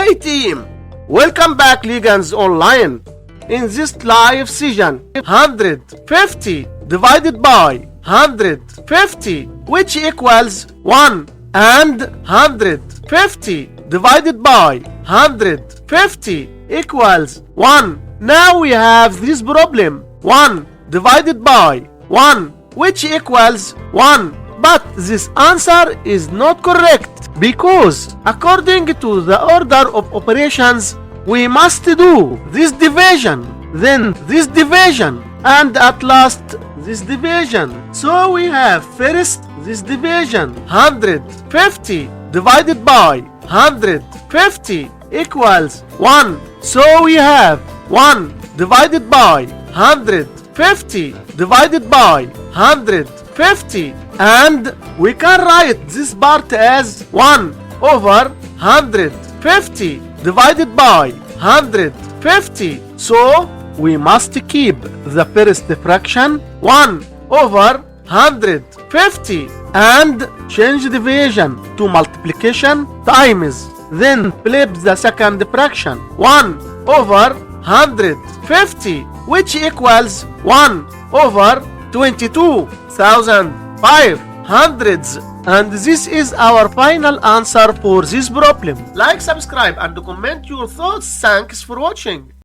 Hey team, welcome back Legends Online. In this live session, 150 divided by 150, which equals 1, and 150 divided by 150 equals 1. Now we have this problem, 1 divided by 1, which equals 1. But this answer is not correct because according to the order of operations, we must do this division, then this division, and at last this division. So we have first this division, 150 divided by 150 equals 1. So we have 1 divided by 150 divided by 150, and we can write this part as 1 over 150 divided by 150. So we must keep the first fraction 1 over 150 and change division to multiplication times, then flip the second fraction 1 over 150, which equals 1 over 22,500, and this is our final answer for this problem. Like, subscribe and comment your thoughts. Thanks for watching.